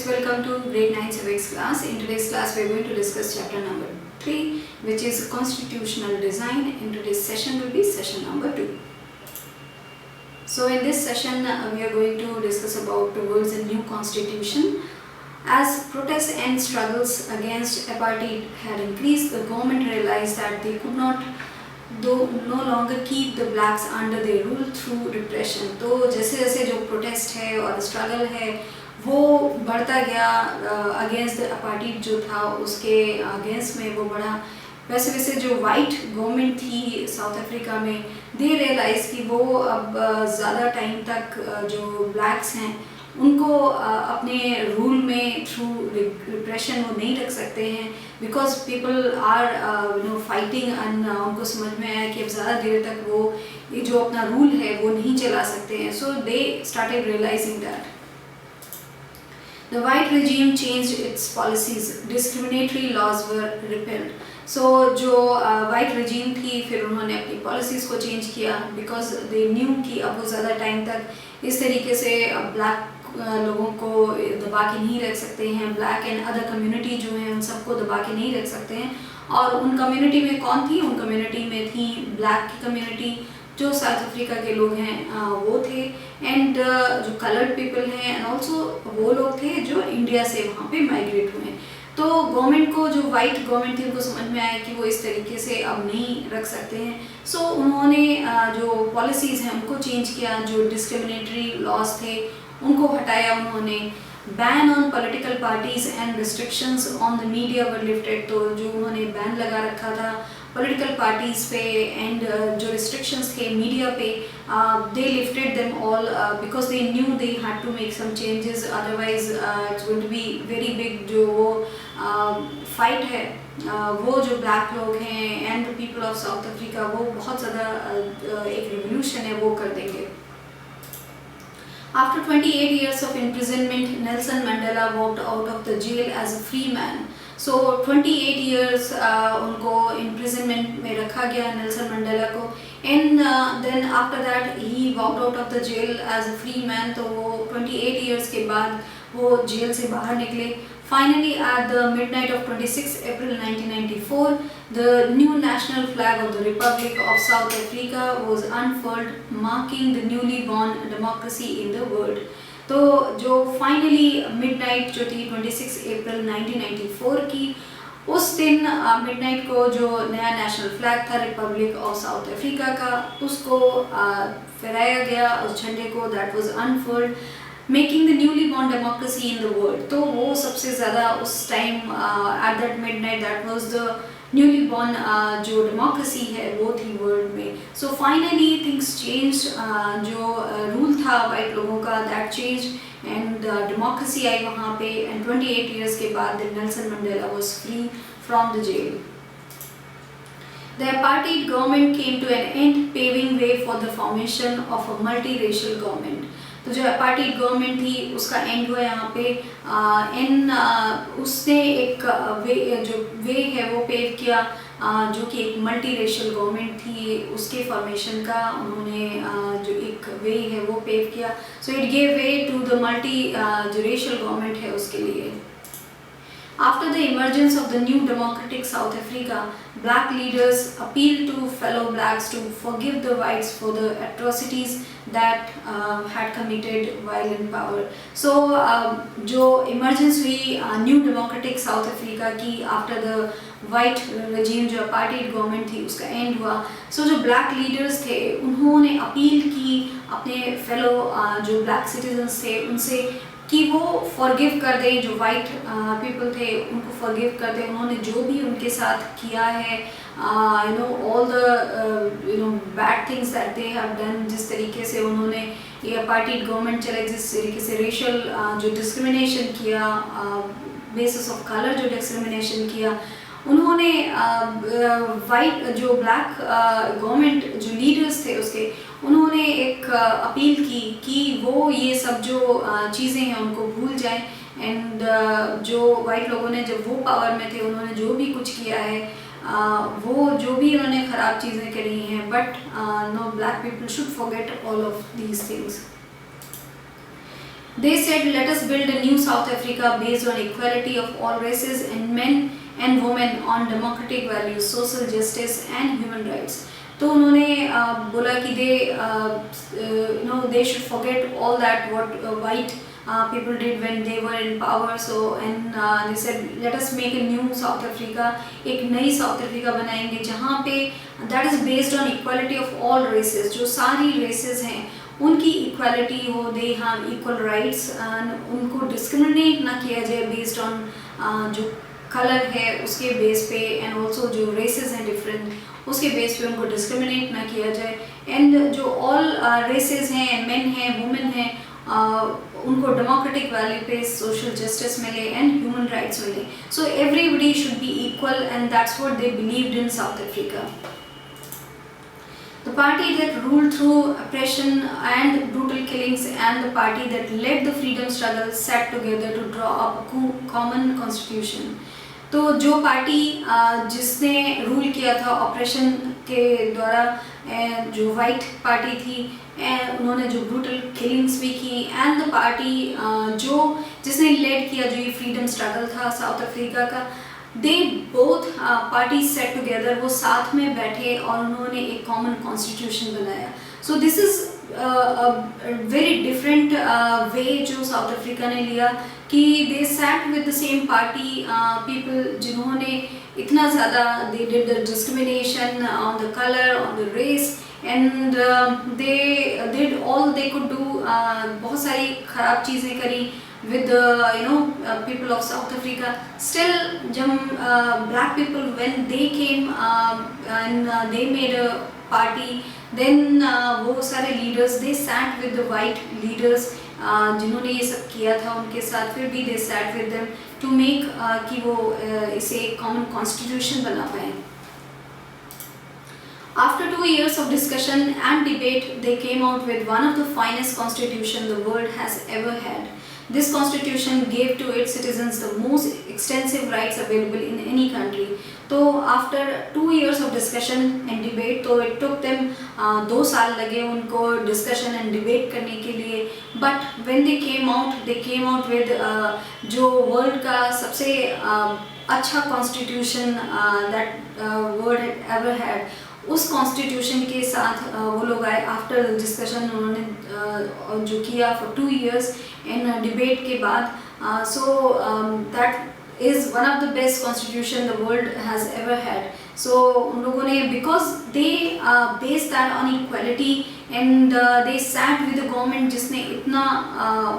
students, welcome to grade 9 civics class. In today's class we are going to discuss chapter number 3, which is constitutional design. In today's session will be session number 2. So in this session we are going to discuss about the world's new constitution. As protests and struggles against apartheid had increased, the government realized that they could not no longer keep the blacks under their rule through repression. तो जैसे जैसे जो protest है और struggle है वो बढ़ता गया against the apartheid जो था उसके against में वो बढ़ा, वैसे वैसे जो white government थी साउथ अफ्रीका में they realize कि वो अब ज़्यादा टाइम तक जो blacks हैं उनको अपने रूल में थ्रू रिप्रेशन वो नहीं रख सकते हैं, because people are fighting and उनको समझ में आया कि अब ज़्यादा देर तक वो ये जो अपना रूल है वो नहीं चला सकते हैं. So they started realising that the white regime changed its policies, discriminatory laws were repealed. So जो वाइट regime थी फिर उन्होंने अपनी पॉलिसीज़ को चेंज किया बिकॉज दे न्यू कि अब वो ज़्यादा टाइम तक इस तरीके से ब्लैक लोगों को दबा के नहीं रख सकते हैं, ब्लैक एंड अदर कम्युनिटी जो हैं उन सबको दबा के नहीं रख सकते हैं. और उन कम्युनिटी में कौन थी? उन कम्युनिटी में थी ब्लैक की कम्युनिटी जो साउथ अफ्रीका के लोग हैं वो थे, एंड जो कलर्ड पीपल हैं एंड ऑल्सो वो लोग थे जो इंडिया से वहाँ पे माइग्रेट हुए. तो गवर्नमेंट को जो वाइट गवर्नमेंट थी उनको समझ में आया कि वो इस तरीके से अब नहीं रख सकते हैं. सो उन्होंने जो पॉलिसीज़ हैं उनको चेंज किया, जो डिस्क्रिमिनेटरी लॉज थे उनको हटाया उन्होंने. Ban on political parties and restrictions on the media were lifted. तो जो उन्होंने बैन लगा रखा था पॉलिटिकल पार्टीज पे एंड जो रिस्ट्रिक्शंस थे मीडिया पे, they lifted them all because they knew they had to make some changes, otherwise it's going to be very big. जो वो फाइट है वो जो ब्लैक लोग हैं and the people of South Africa वो बहुत ज़्यादा एक रिवोल्यूशन है वो कर देंगे. After 28 years of imprisonment, Nelson Mandela walked out of the jail as a free man. So 28 years उनको imprisonment में रखा गया नेल्सन मंडेला को, and then after that he walked out of the jail as a free man. तो वो 28 years के बाद वो जेल से बाहर निकले. Finally, at the midnight of 26 April 1994, the new national flag of the Republic of South Africa was unfurled, marking the newly born democracy in the world. तो जो finally midnight जो थी 26 अप्रैल 1994 की, उस दिन midnight को जो नया national flag था रिपब्लिक ऑफ साउथ अफ्रीका का उसको फहराया गया, उस झंडे को, that was unfurled, making the newly born democracy in the world. तो वो सबसे ज़्यादा उस time at that midnight that was the newly born जो डेमोक्रेसी है वो थी वर्ल्ड में. सो फाइनली थिंग्स चेंज, जो रूल था वाइट लोगों का दैट चेंज एंड डेमोक्रेसी आई वहाँ पे, एंड 28 ईयर्स के बाद Nelson Mandela was free from the jail. The apartheid government came to an end, paving way for the formation of a multiracial government. तो जो apartheid गवर्नमेंट थी उसका and हुआ यहाँ पे, उसने एक वे है वो पेव किया जो कि एक मल्टी रेशियल गवर्नमेंट थी उसके फॉर्मेशन का उन्होंने जो एक वे है वो पेव किया. So it gave way to the multi जो रेशियल गवर्नमेंट है उसके लिए. After the emergence of the new democratic South Africa, black leaders appealed to fellow blacks to forgive the whites for the atrocities that had committed while in power. So जो emergence हुई new democratic South Africa की after the white regime जो apartheid government थी उसका end हुआ. So जो black leaders थे उन्होंने अपील की अपने fellow जो black citizens थे उनसे कि वो फॉरगिव कर दें, जो वाइट पीपल थे उनको फॉरगिव कर दें. उन्होंने जो भी उनके साथ किया है all the bad things that they have done, जिस तरीके से उन्होंने ये apartheid गवर्नमेंट चले, जिस तरीके से रेशियल जो डिस्क्रिमिनेशन किया, बेसिस ऑफ कलर जो डिस्क्रिमिनेशन किया, उन्होंने वाइट जो ब्लैक गवर्नमेंट जो लीडर्स थे उसके उन्होंने एक अपील की कि वो ये सब जो चीज़ें हैं उनको भूल जाएं, एंड जो वाइट लोगों ने जब वो पावर में थे उन्होंने जो भी कुछ किया है वो जो भी उन्होंने ख़राब चीज़ें करी हैं, but no black people should forget all of these things. They said, let us build a new South Africa based on equality of all races and men and women, on democratic values, social justice and human rights. तो उन्होंने बोला कि they should forget all that what white people did when they were in power. So and they said, let us make a new South Africa, एक नई South Africa बनाएंगे जहाँ पे that is based on equality of all races, जो सारी races हैं उनकी equality हो, दे हैव इक्वल राइट्स, उनको डिस्क्रिमिनेट ना किया जाए बेस्ड ऑन जो कलर है उसके बेस पे, एंड ऑल्सो जो रेसेस हैं डिफरेंट उसके बेस पे उनको डिस्क्रिमिनेट ना किया जाए, एंड जो ऑल रेसेस हैं, मेन हैं, वुमेन हैं, उनको डेमोक्रेटिक वैल्यू पे सोशल जस्टिस मिले एंड ह्यूमन राइट्स मिले. So everybody should be equal and that's what they believed in South Africa. The party that ruled through oppression and brutal killings and the party that led the freedom struggle sat together to draw up a common constitution. तो जो party जिसने rule किया था operation के द्वारा, जो white party थी, उन्होंने जो ब्रूटल किलिंग्स भी की, एंड द पार्टी जिसने लेड किया जो ये फ्रीडम स्ट्रगल था साउथ अफ्रीका का, they both parties set together, वो साथ में बैठे और उन्होंने एक कॉमन कॉन्स्टिट्यूशन बनाया. So this is very different way जो साउथ अफ्रीका ने लिया कि they sat with the same party people जिन्होंने इतना ज़्यादा they did the discrimination on the colour, on the race, and they did all they could do, बहुत सारी ख़राब चीज़ें करी with people of South Africa. Still, black people, when they came and they made a party, then वो सारे leaders they sat with the white leaders जिन्होंने ये सब किया था उनके साथ, फिर भी they sat with them to make कि वो इसे एक common constitution बना पाए. After 2 years of discussion and debate, they came out with one of the finest constitution the world has ever had. This constitution gave to its citizens the most extensive rights available in any country. तो after 2 years of discussion and debate, तो it took them 2 साल लगे उनको discussion and debate करने के लिए, but when they came out with जो world का सबसे अच्छा constitution that world had ever had, उस कॉन्स्टिट्यूशन के साथ वो लोग आए. आफ्टर डिस्कशन उन्होंने जो किया फॉर 2 years इन डिबेट के बाद, so that is one of the best constitution the world has ever had. सो उन लोगों ने because they based that on equality and they sat with the government जिसने इतना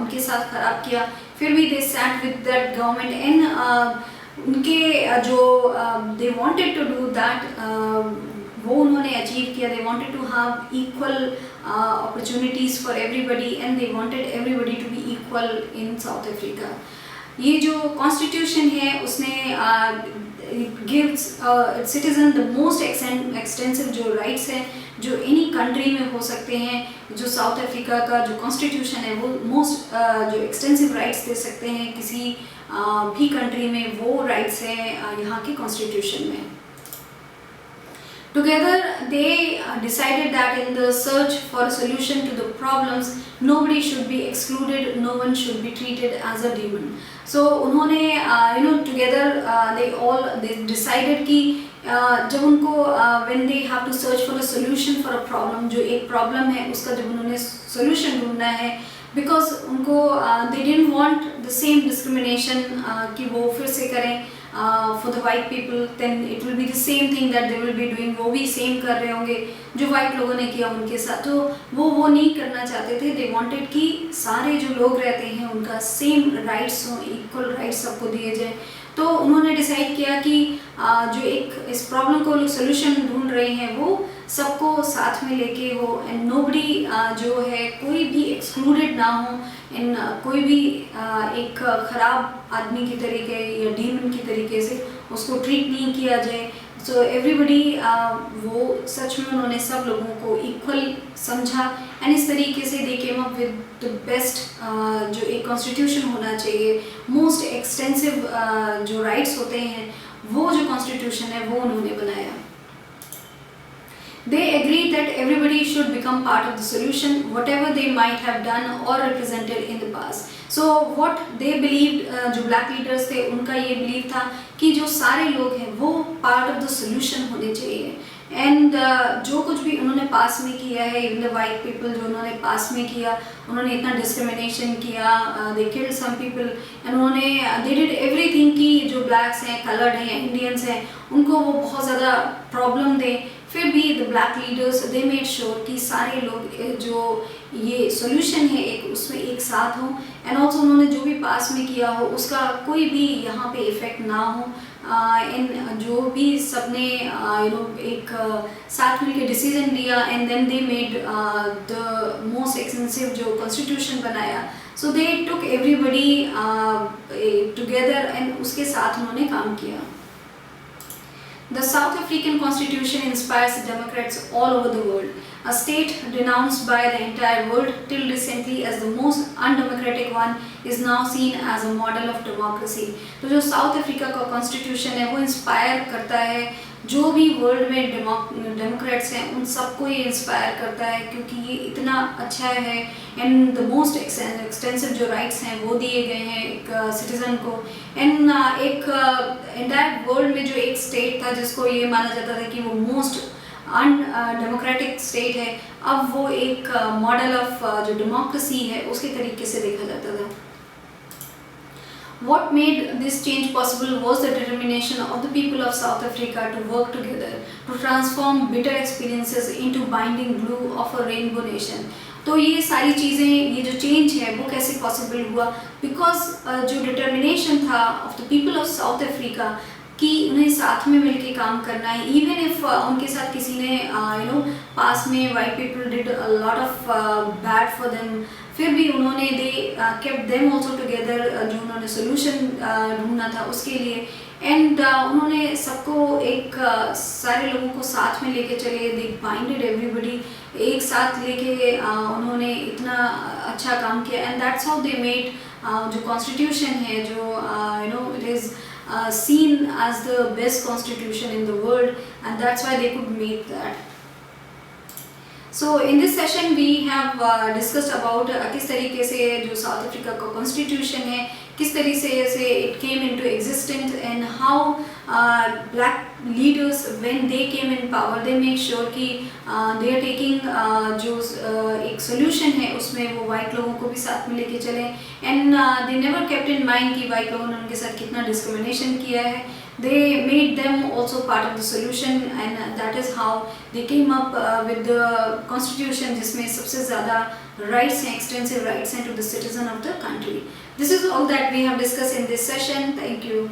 उनके साथ ख़राब किया, फिर भी they sat with that government and उनके जो they wanted to do that वो उन्होंने अचीव किया. They wanted to have equal opportunities for everybody and they wanted everybody to be equal in South Africa. ये जो कॉन्स्टिट्यूशन है उसने gives citizen the most extensive जो राइट्स हैं जो एनी कंट्री में हो सकते हैं. जो साउथ अफ्रीका का जो कॉन्स्टिट्यूशन है वो मोस्ट जो एक्सटेंसिव राइट्स दे सकते हैं किसी भी कंट्री में, वो राइट्स हैं यहाँ के कॉन्स्टिट्यूशन में. Together, they decided that in the search for a solution to the problems, nobody should be excluded, no one should be treated as a demon. So, उन्होंने together they decided कि जब उनको when they have to search for a solution for a problem, जो एक problem है उसका जब उन्होंने solution ढूंढना है, because उनको they didn't want the same discrimination कि वो फिर से करें for the white people, then it will be the same thing that they will be doing. वो भी same कर रहे होंगे जो white लोगों ने किया उनके साथ, तो वो नहीं करना चाहते थे. they wanted कि सारे जो लोग रहते हैं उनका same rights हो, equal rights सबको दिए जाए. तो उन्होंने डिसाइड किया कि जो एक इस प्रॉब्लम को लोग सोल्यूशन ढूंढ रहे हैं वो सबको साथ में लेके हो, एंड नोबडी जो है कोई भी एक्सक्लूडेड ना हो, इन कोई भी एक ख़राब आदमी की तरीके या डीमन की तरीके से उसको ट्रीट नहीं किया जाए. सो एवरीबडी वो सच में उन्होंने सब लोगों को इक्वल समझा, एंड इस तरीके से they came up with the best जो एक कॉन्स्टिट्यूशन होना चाहिए, मोस्ट एक्सटेंसिव जो राइट्स होते हैं वो जो कॉन्स्टिट्यूशन है वो उन्होंने बनाया. They agreed that everybody should become part of the solution, whatever they might have done or represented in the past. So what they believed, जो black leaders थे उनका ये belief था कि जो सारे लोग हैं वो part of the solution होने चाहिए. एंड जो कुछ भी उन्होंने पास में किया है, इवन द वाइट पीपल जो उन्होंने पास में किया, उन्होंने इतना डिस्क्रिमिनेशन किया, they killed some people and उन्होंने दे डिड एवरीथिंग कि जो ब्लैक्स हैं, कलर्ड हैं, इंडियंस हैं, उनको वो बहुत ज़्यादा प्रॉब्लम दें. फिर भी the black leaders they made sure कि सारे लोग जो ये सोल्यूशन है एक उसमें एक साथ हों. एंड ऑल्सो उन्होंने जो भी पास में किया हो उसका कोई भी यहाँ पे इफ़ेक्ट ना हो. इन जो भी सबने एक साथ मिलकर डिसीजन लिया and then they made the most extensive जो कॉन्स्टिट्यूशन बनाया. So they took everybody together and उसके साथ उन्होंने काम किया. The South African Constitution inspires Democrats all over the world. A state denounced by the entire world till recently as the most undemocratic one is now seen as a model of democracy. तो जो South Africa का constitution है वो inspire करता है जो भी world में डेमोक्रेट्स हैं उन सबको ये इंस्पायर करता है क्योंकि ये इतना अच्छा है एंड द मोस्ट एक्सटेंसिव जो राइट्स हैं वो दिए गए हैं एक सिटीज़न को. एंड एक एंटायर वर्ल्ड में जो एक स्टेट था जिसको ये माना जाता था कि वो मोस्ट अनडेमोक्रेटिक स्टेट है, अब वो एक मॉडल ऑफ जो डेमोक्रेसी है उसके तरीके से देखा जाता था. What made this change possible was the determination of the people of South Africa to work together to transform bitter experiences into binding glue of a rainbow nation. तो ये सारी चीज़ें, ये जो चेंज है वो कैसे पॉसिबल हुआ? बिकॉज जो डिटर्मिनेशन था of the people of South Africa कि उन्हें साथ में मिलके काम करना है, इवन इफ उनके साथ किसी ने पास में white people did a lot of bad for them, फिर भी उन्होंने they kept them also together, जो उन्होंने सोल्यूशन ढूंढना था उसके लिए. एंड उन्होंने सबको एक सारे लोगों को साथ में लेके चले, दे बाइंडेड एवरीबडी, एक साथ लेके उन्होंने इतना अच्छा काम किया. And that's how they made जो कॉन्स्टिट्यूशन है जो it is seen as the best constitution in the world, and that's why they could make that. So in this session we have discussed about किस तरीके से जो South Africa का constitution है किस तरीके से it came into existence and how black leaders when they came in power they make sure कि they are taking जो एक solution है उसमें वो white लोगों को भी साथ में लेके चले. and they never kept in mind कि white लोगों ने उनके साथ कितना discrimination किया है. They made them also part of the solution and that is how they came up with the constitution जिसमें सबसे ज़्यादा rights हैं, extensive rights हैं to the citizen of the country. This is all that we have discussed in this session. Thank you.